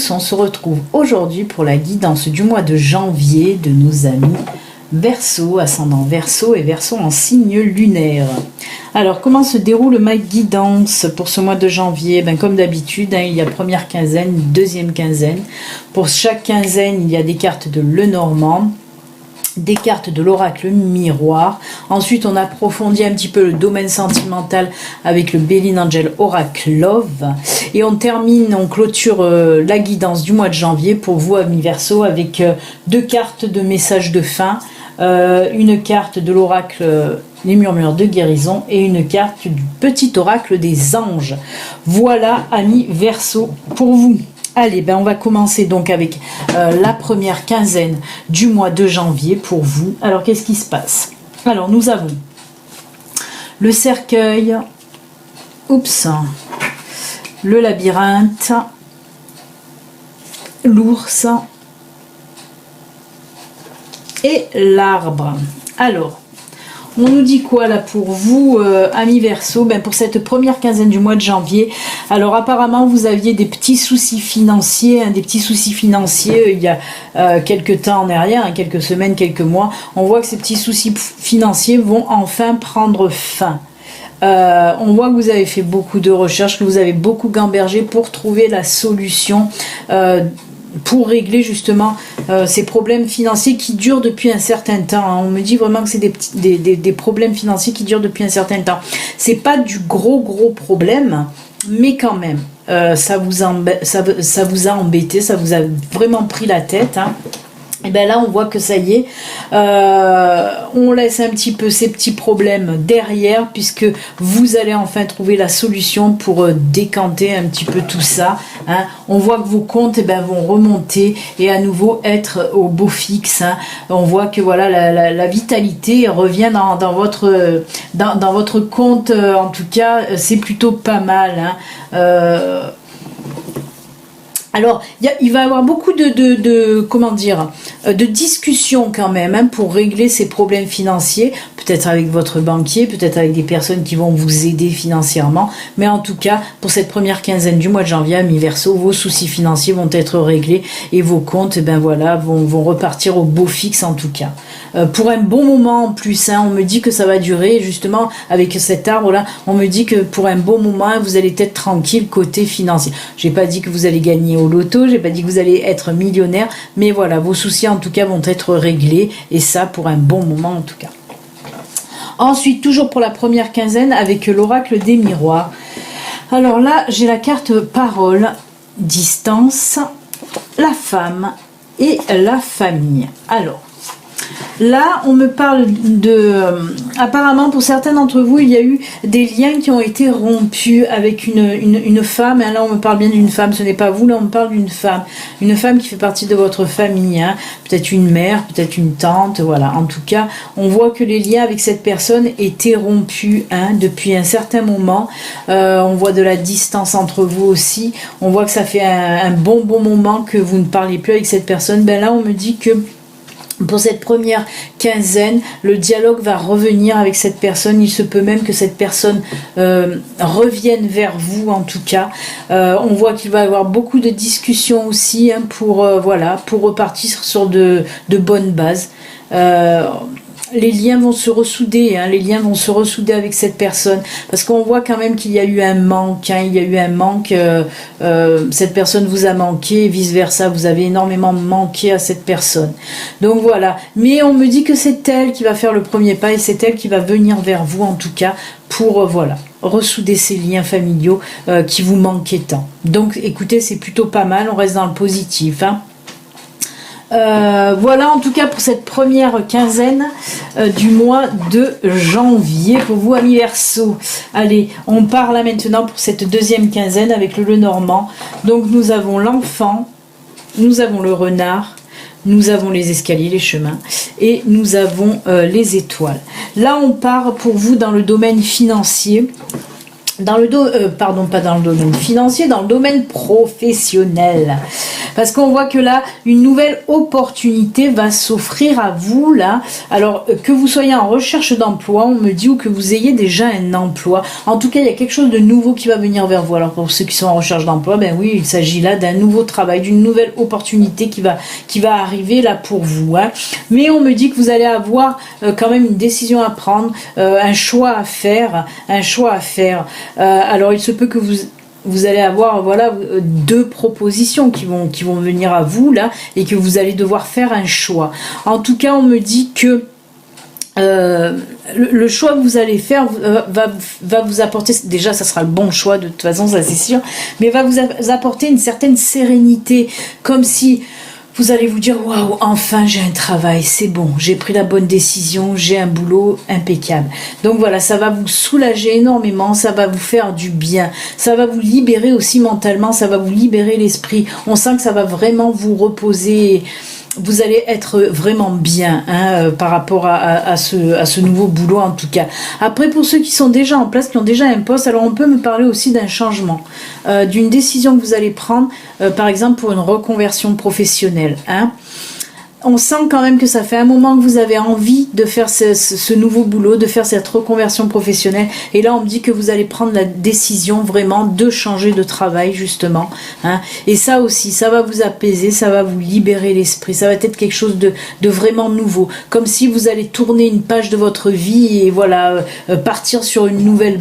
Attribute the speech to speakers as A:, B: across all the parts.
A: tous, on se retrouve aujourd'hui pour la guidance du mois de janvier de nos amis Verseau, ascendant Verseau et Verseau en signe lunaire. Alors, comment se déroule ma guidance pour ce mois de janvier? Comme d'habitude, il y a première quinzaine, deuxième quinzaine. Pour chaque quinzaine, il y a des cartes de Lenormand, des cartes de l'oracle miroir. Ensuite, on approfondit un petit peu le domaine sentimental avec le Béline Angel Oracle Love. Et on termine, on clôture la guidance du mois de janvier pour vous, amis Verseau, avec deux cartes de message de fin, une carte de l'oracle les murmures de guérison et une carte du petit oracle des anges. Voilà, amis Verseau, pour vous. Allez, on va commencer donc avec la première quinzaine du mois de janvier pour vous. Alors, qu'est-ce qui se passe? Alors, nous avons le cercueil, le labyrinthe, l'ours et l'arbre. Alors, on nous dit quoi là pour vous, amis Verseau? Pour cette première quinzaine du mois de janvier, alors apparemment vous aviez des petits soucis financiers, il y a quelques temps en arrière, quelques semaines, quelques mois. On voit que ces petits soucis financiers vont enfin prendre fin. On voit que vous avez fait beaucoup de recherches, que vous avez beaucoup gambergé pour trouver la solution pour régler justement ces problèmes financiers qui durent depuis un certain temps. On me dit vraiment que c'est des problèmes financiers qui durent depuis un certain temps. C'est pas du gros problème, mais quand même, ça vous a embêté, ça vous a vraiment pris la tête, Et là, on voit que ça y est, on laisse un petit peu ces petits problèmes derrière, puisque vous allez enfin trouver la solution pour décanter un petit peu tout ça. On voit que vos comptes vont remonter et à nouveau être au beau fixe. On voit que voilà, la vitalité revient dans votre compte. En tout cas, c'est plutôt pas mal. Alors, il va y avoir beaucoup de discussions quand même pour régler ces problèmes financiers, peut-être avec votre banquier, peut-être avec des personnes qui vont vous aider financièrement, mais en tout cas, pour cette première quinzaine du mois de janvier, amis Verseau, vos soucis financiers vont être réglés et vos comptes vont repartir au beau fixe en tout cas. Pour un bon moment en plus, on me dit que ça va durer, justement avec cet arbre-là, on me dit que pour un bon moment, vous allez être tranquille côté financier. J'ai pas dit que vous allez gagner au loto, j'ai pas dit que vous allez être millionnaire, mais voilà, vos soucis en tout cas vont être réglés, et ça pour un bon moment en tout cas. Ensuite, toujours pour la première quinzaine, avec l'oracle des miroirs. Alors là, j'ai la carte parole, distance, la femme et la famille. Alors, là, on me parle apparemment, pour certains d'entre vous, il y a eu des liens qui ont été rompus avec une femme. Là, on me parle bien d'une femme, ce n'est pas vous, là, on me parle d'une femme. Une femme qui fait partie de votre famille, peut-être une mère, peut-être une tante, voilà. En tout cas, on voit que les liens avec cette personne étaient rompus depuis un certain moment. On voit de la distance entre vous aussi. On voit que ça fait un bon moment que vous ne parlez plus avec cette personne. Là, on me dit que pour cette première quinzaine, le dialogue va revenir avec cette personne. Il se peut même que cette personne revienne vers vous en tout cas. On voit qu'il va y avoir beaucoup de discussions aussi pour repartir sur de bonnes bases. Les liens vont se ressouder, avec cette personne, parce qu'on voit quand même qu'il y a eu un manque, cette personne vous a manqué, et vice versa, vous avez énormément manqué à cette personne. Donc voilà, mais on me dit que c'est elle qui va faire le premier pas, et c'est elle qui va venir vers vous en tout cas, pour ressouder ces liens familiaux qui vous manquaient tant. Donc écoutez, c'est plutôt pas mal, on reste dans le positif, Voilà en tout cas pour cette première quinzaine du mois de janvier pour vous, amis Verseau. Allez, on part là maintenant pour cette deuxième quinzaine avec le Lenormand. Donc nous avons l'enfant, nous avons le renard, nous avons les escaliers, les chemins, et nous avons les étoiles. Là on part pour vous dans le domaine financier. dans le pardon, pas dans le domaine financier, dans le domaine professionnel. Parce qu'on voit que là, une nouvelle opportunité va s'offrir à vous, là. Alors, que vous soyez en recherche d'emploi, on me dit, ou que vous ayez déjà un emploi. En tout cas, il y a quelque chose de nouveau qui va venir vers vous. Alors, pour ceux qui sont en recherche d'emploi, ben oui, il s'agit là d'un nouveau travail, d'une nouvelle opportunité qui va arriver là pour vous, hein. Mais on me dit que vous allez avoir quand même une décision à prendre, un choix à faire, alors il se peut que vous allez avoir voilà 2 propositions qui vont venir à vous là et que vous allez devoir faire un choix. En tout cas, on me dit que le choix que vous allez faire va vous apporter, déjà ça sera le bon choix de toute façon, ça c'est sûr, mais va vous apporter une certaine sérénité, comme si vous allez vous dire waouh, enfin j'ai un travail, c'est bon, j'ai pris la bonne décision, j'ai un boulot impeccable. Donc voilà, ça va vous soulager énormément, ça va vous faire du bien, ça va vous libérer aussi mentalement, ça va vous libérer l'esprit. On sent que ça va vraiment vous reposer. Vous allez être vraiment bien par rapport à ce nouveau boulot en tout cas. Après, pour ceux qui sont déjà en place, qui ont déjà un poste, alors on peut me parler aussi d'un changement, d'une décision que vous allez prendre, par exemple pour une reconversion professionnelle. On sent quand même que ça fait un moment que vous avez envie de faire ce nouveau boulot, de faire cette reconversion professionnelle. Et là, on me dit que vous allez prendre la décision vraiment de changer de travail, justement. Et ça aussi, ça va vous apaiser, ça va vous libérer l'esprit. Ça va être quelque chose de vraiment nouveau. Comme si vous allez tourner une page de votre vie et voilà, partir sur une nouvelle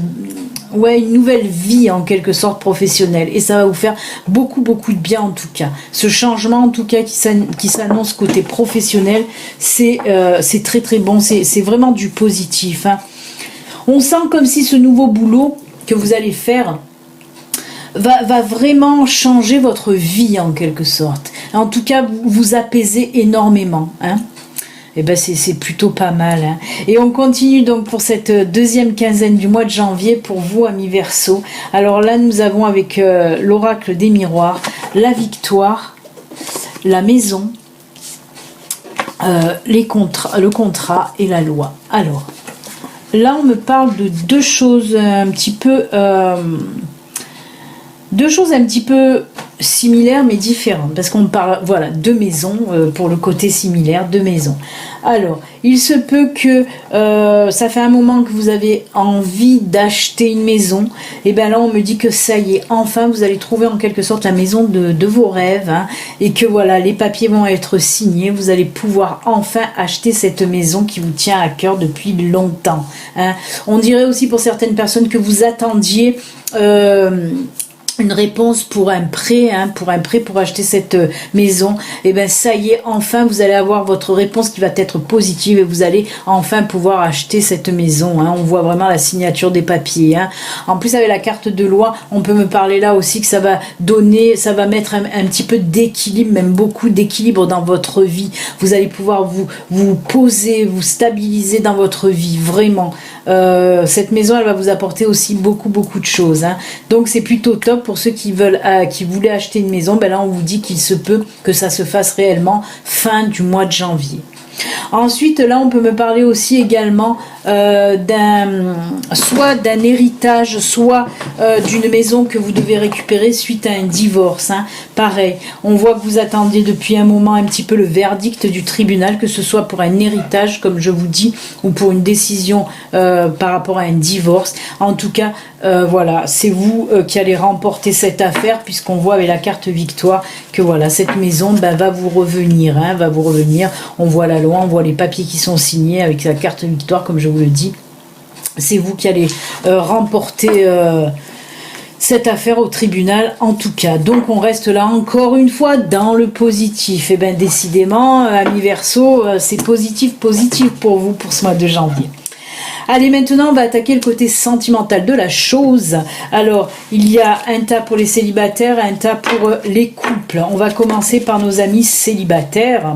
A: vie en quelque sorte professionnelle, et ça va vous faire beaucoup de bien en tout cas. Ce changement en tout cas qui s'annonce côté professionnel, c'est très bon, c'est vraiment du positif. On sent comme si ce nouveau boulot que vous allez faire va vraiment changer votre vie en quelque sorte. En tout cas, vous apaiser énormément. Et ben c'est plutôt pas mal. Et on continue donc pour cette deuxième quinzaine du mois de janvier pour vous, amis Verseau. Alors là, nous avons avec l'oracle des miroirs la victoire, la maison, le contrat et la loi. Alors là, on me parle de deux choses un petit peu similaires mais différentes, parce qu'on parle voilà de maisons, pour le côté similaire de maisons. Alors il se peut que ça fait un moment que vous avez envie d'acheter une maison, et bien là on me dit que ça y est, enfin vous allez trouver en quelque sorte la maison de vos rêves, et que voilà, les papiers vont être signés, vous allez pouvoir enfin acheter cette maison qui vous tient à cœur depuis longtemps. On dirait aussi pour certaines personnes que vous attendiez une réponse pour un prêt, pour acheter cette maison. Et bien ça y est, enfin vous allez avoir votre réponse qui va être positive et vous allez enfin pouvoir acheter cette maison. On voit vraiment la signature des papiers. En plus, avec la carte de loi, on peut me parler là aussi que ça va mettre un petit peu d'équilibre, même beaucoup d'équilibre dans votre vie. Vous allez pouvoir vous poser, vous stabiliser dans votre vie, vraiment. Cette maison, elle va vous apporter aussi beaucoup de choses. Donc c'est plutôt top pour ceux qui voulaient acheter une maison. Ben là, on vous dit qu'il se peut que ça se fasse réellement fin du mois de janvier. Ensuite, là, on peut me parler aussi également soit d'un héritage, soit d'une maison que vous devez récupérer suite à un divorce. Pareil, on voit que vous attendiez depuis un moment un petit peu le verdict du tribunal, que ce soit pour un héritage, comme je vous dis, ou pour une décision par rapport à un divorce. En tout cas, voilà, c'est vous qui allez remporter cette affaire, puisqu'on voit avec la carte victoire que voilà, cette maison va vous revenir. On voit la loi, on voit les papiers qui sont signés avec la carte victoire, comme je vous le dis. C'est vous qui allez remporter cette affaire au tribunal en tout cas. Donc on reste là encore une fois dans le positif. Et bien décidément, amis Verseau, c'est positif pour vous pour ce mois de janvier. Allez, maintenant on va attaquer le côté sentimental de la chose. Alors il y a un tas pour les célibataires et un tas pour les couples. On va commencer par nos amis célibataires.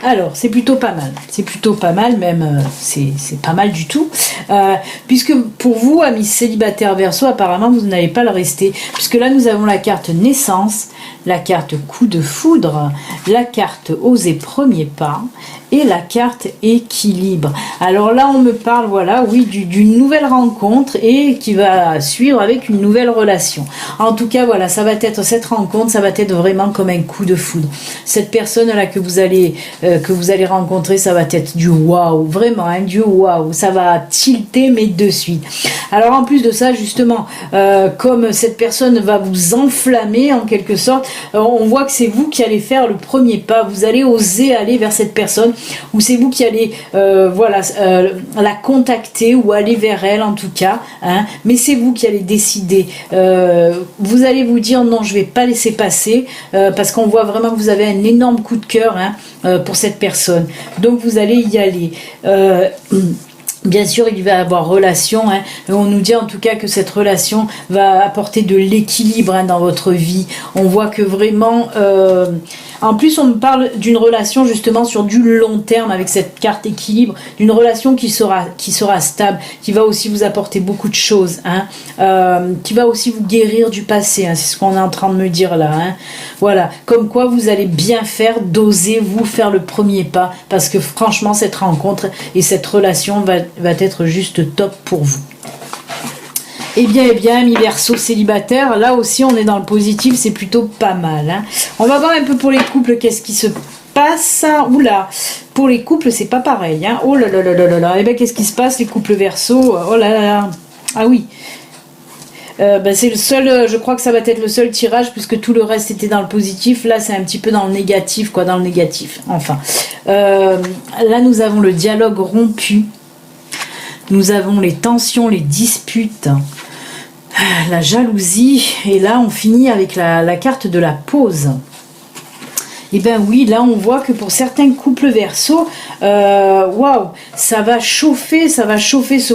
A: Alors, c'est plutôt pas mal, même c'est pas mal du tout, puisque pour vous, amis célibataires Verseau, apparemment vous n'allez pas le rester, puisque là nous avons la carte naissance, la carte coup de foudre, la carte oser premier pas et la carte équilibre. Alors là, on me parle, voilà, oui, d'une nouvelle rencontre et qui va suivre avec une nouvelle relation. En tout cas, voilà, ça va être cette rencontre, ça va être vraiment comme un coup de foudre. Cette personne-là que vous allez rencontrer, ça va être du waouh, vraiment, hein, du waouh. Ça va tilter, mais de suite. Alors en plus de ça, justement, comme cette personne va vous enflammer en quelque sorte, on voit que c'est vous qui allez faire le premier pas. Vous allez oser aller vers cette personne, ou c'est vous qui allez la contacter ou aller vers elle en tout cas, hein, mais c'est vous qui allez décider. Vous allez vous dire non, je vais pas laisser passer, parce qu'on voit vraiment que vous avez un énorme coup de cœur, hein, pour cette personne, donc vous allez y aller. Bien sûr, il va y avoir relation, hein. On nous dit en tout cas que cette relation va apporter de l'équilibre, hein, dans votre vie. On voit que vraiment... En plus, on me parle d'une relation justement sur du long terme avec cette carte équilibre, d'une relation qui sera stable, qui va aussi vous apporter beaucoup de choses, hein, qui va aussi vous guérir du passé, hein, c'est ce qu'on est en train de me dire là, hein. Voilà, comme quoi vous allez bien faire d'oser vous faire le premier pas, parce que franchement, cette rencontre et cette relation va être juste top pour vous. Eh bien, mi Verseau célibataire, là aussi on est dans le positif, c'est plutôt pas mal, hein. On va voir un peu pour les couples, qu'est-ce qui se passe. Oula, pour les couples, c'est pas pareil, hein. Oh là là là là là. Eh bien, qu'est-ce qui se passe, les couples Verseau? Oh là là là. Ah oui. C'est le seul, je crois que ça va être le seul tirage, puisque tout le reste était dans le positif. Là, c'est un petit peu dans le négatif, quoi, dans le négatif. Enfin, là, nous avons le dialogue rompu. Nous avons les tensions, les disputes, la jalousie, et là on finit avec la carte de la pause. Et bien oui, là on voit que pour certains couples Verseau, waouh, ça va chauffer ce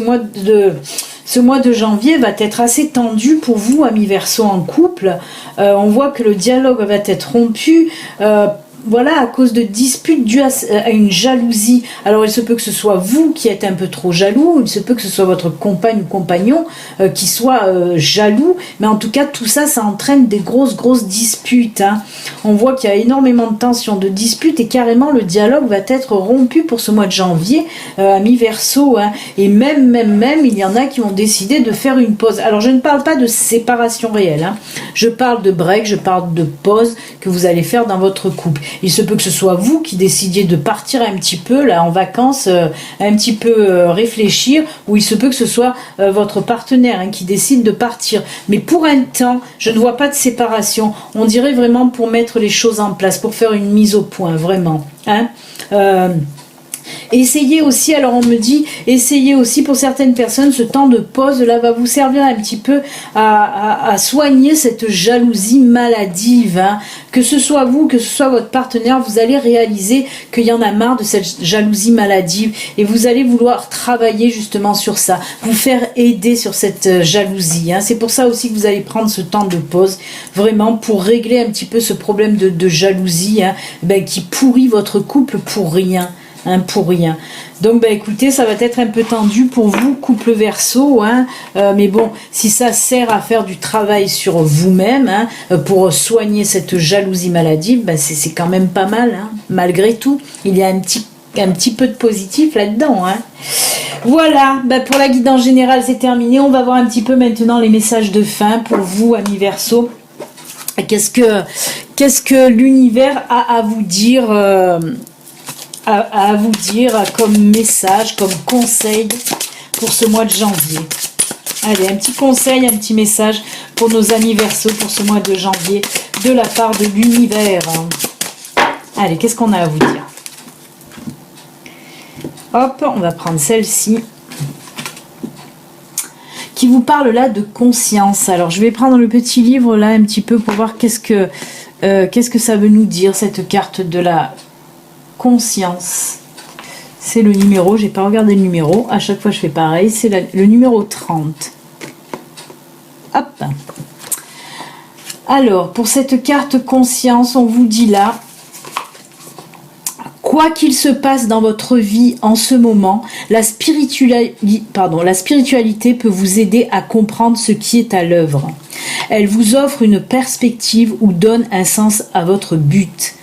A: mois de janvier va être assez tendu pour vous, amis Verseau en couple. On voit que le dialogue va être rompu. Voilà, à cause de disputes dues à une jalousie. Alors, il se peut que ce soit vous qui êtes un peu trop jaloux, il se peut que ce soit votre compagne ou compagnon qui soit jaloux, mais en tout cas, tout ça, ça entraîne des grosses disputes, hein. On voit qu'il y a énormément de tensions, de disputes, et carrément, le dialogue va être rompu pour ce mois de janvier, à mi-Verseau, hein. Et même, il y en a qui ont décidé de faire une pause. Alors, je ne parle pas de séparation réelle, hein. Je parle de break, je parle de pause que vous allez faire dans votre couple. Il se peut que ce soit vous qui décidiez de partir un petit peu là en vacances, un petit peu réfléchir, ou il se peut que ce soit votre partenaire, hein, qui décide de partir. Mais pour un temps, je ne vois pas de séparation. On dirait vraiment pour mettre les choses en place, pour faire une mise au point, vraiment, hein. Essayez aussi, alors on me dit, essayez aussi pour certaines personnes, ce temps de pause là va vous servir un petit peu à soigner cette jalousie maladive, hein. Que ce soit vous, que ce soit votre partenaire, vous allez réaliser qu'il y en a marre de cette jalousie maladive, et vous allez vouloir travailler justement sur ça, vous faire aider sur cette jalousie, hein. C'est pour ça aussi que vous allez prendre ce temps de pause, vraiment pour régler un petit peu ce problème de jalousie, hein, qui pourrit votre couple pour rien. Hein, pour rien. Donc écoutez, ça va être un peu tendu pour vous, couple Verseau, hein, mais bon, si ça sert à faire du travail sur vous-même, hein, pour soigner cette jalousie maladive, c'est quand même pas mal, hein, malgré tout. Il y a un petit peu de positif là-dedans, hein. Voilà, pour la guidance générale, c'est terminé. On va voir un petit peu maintenant les messages de fin pour vous, amis Verseau. Qu'est-ce que l'univers a à vous dire, à vous dire comme message, comme conseil pour ce mois de janvier. Allez, un petit conseil, un petit message pour nos amis Verseau pour ce mois de janvier de la part de l'univers. Allez, qu'est-ce qu'on a à vous dire? Hop, on va prendre celle-ci qui vous parle là de conscience. Alors, je vais prendre le petit livre là un petit peu pour voir qu'est-ce que ça veut nous dire, cette carte de la conscience. C'est le numéro, j'ai pas regardé le numéro, à chaque fois je fais pareil, c'est le numéro 30. Hop. Alors, pour cette carte conscience, on vous dit là, quoi qu'il se passe dans votre vie en ce moment, la spiritualité peut vous aider à comprendre ce qui est à l'œuvre. Elle vous offre une perspective ou donne un sens à votre but.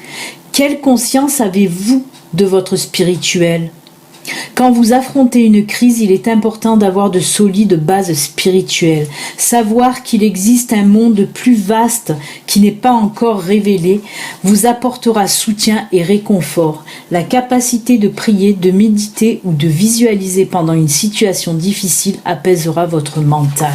A: Quelle conscience avez-vous de votre spirituel. Quand vous affrontez une crise, il est important d'avoir de solides bases spirituelles. Savoir qu'il existe un monde plus vaste qui n'est pas encore révélé vous apportera soutien et réconfort. La capacité de prier, de méditer ou de visualiser pendant une situation difficile apaisera votre mental.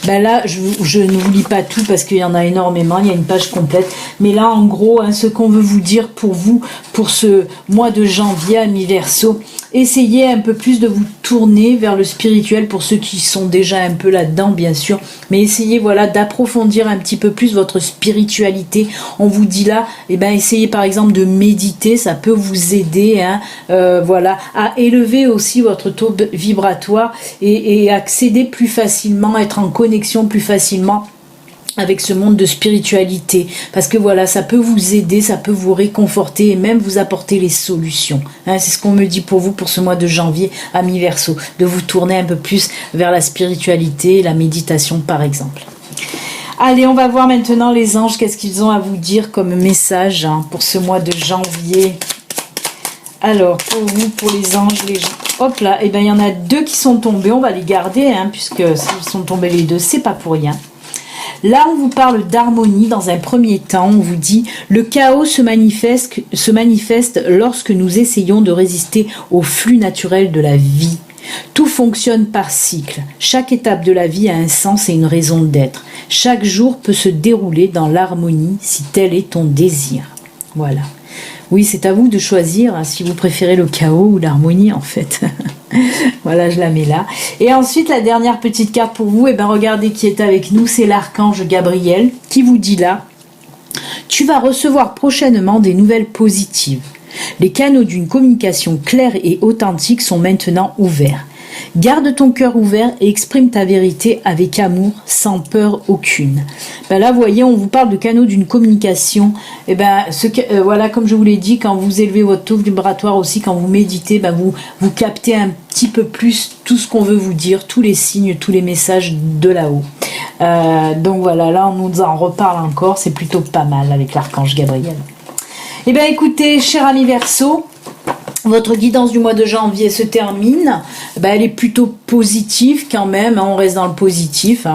A: Ben là, je ne vous lis pas tout parce qu'il y en a énormément, il y a une page complète. Mais là, en gros, ce qu'on veut vous dire pour vous, pour ce mois de janvier à mi-verso, essayez un peu plus de vous tourner vers le spirituel pour ceux qui sont déjà un peu là-dedans, bien sûr. Mais essayez, voilà, d'approfondir un petit peu plus votre spiritualité. On vous dit là, essayez par exemple de méditer, ça peut vous aider, voilà, à élever aussi votre taux vibratoire et accéder plus facilement, être en connexion plus facilement avec ce monde de spiritualité, parce que voilà, ça peut vous aider, ça peut vous réconforter et même vous apporter les solutions. C'est ce qu'on me dit pour vous pour ce mois de janvier à mi-verso, de vous tourner un peu plus vers la spiritualité, la méditation par exemple. Allez, on va voir maintenant les anges, qu'est-ce qu'ils ont à vous dire comme message pour ce mois de janvier. Alors, pour vous, pour les anges, hop là, il y en a 2 qui sont tombés, on va les garder, puisque s'ils sont tombés les 2, c'est pas pour rien. Là, on vous parle d'harmonie dans un premier temps. On vous dit le chaos se manifeste lorsque nous essayons de résister au flux naturel de la vie. Tout fonctionne par cycle. Chaque étape de la vie a un sens et une raison d'être. Chaque jour peut se dérouler dans l'harmonie si tel est ton désir. Voilà. Oui, c'est à vous de choisir si vous préférez le chaos ou l'harmonie en fait. Voilà, je la mets là. Et ensuite, la dernière petite carte pour vous, regardez qui est avec nous, c'est l'archange Gabriel qui vous dit là, tu vas recevoir prochainement des nouvelles positives. Les canaux d'une communication claire et authentique sont maintenant ouverts. Garde ton cœur ouvert et exprime ta vérité avec amour, sans peur aucune. Là, vous voyez, on vous parle de canaux d'une communication. Voilà, comme je vous l'ai dit, quand vous élevez votre taux vibratoire aussi, quand vous méditez, vous captez un petit peu plus tout ce qu'on veut vous dire, tous les signes, tous les messages de là-haut. Donc voilà, là, on nous en reparle encore. C'est plutôt pas mal avec l'archange Gabriel. Écoutez, cher ami Verseau, votre guidance du mois de janvier se termine. Elle est plutôt positive quand même, on reste dans le positif.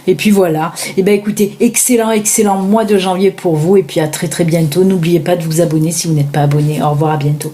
A: Et puis voilà. Écoutez, excellent mois de janvier pour vous. Et puis à très très bientôt. N'oubliez pas de vous abonner si vous n'êtes pas abonné. Au revoir, à bientôt.